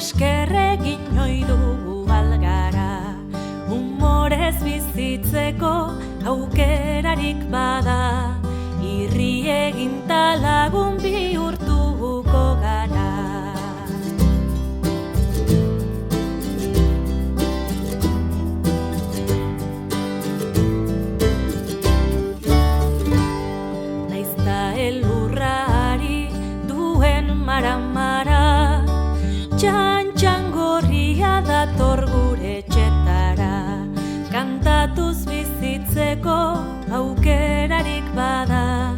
eskerregin ohi dugu algara, humorez bizitzeko aukerarik bada, irri egin ta lagun bihurtuko gara. Elurrari duen mara-mara, txan-txan gorria dator gure etxetara, kantatuz bizitzeko aukerarik bada.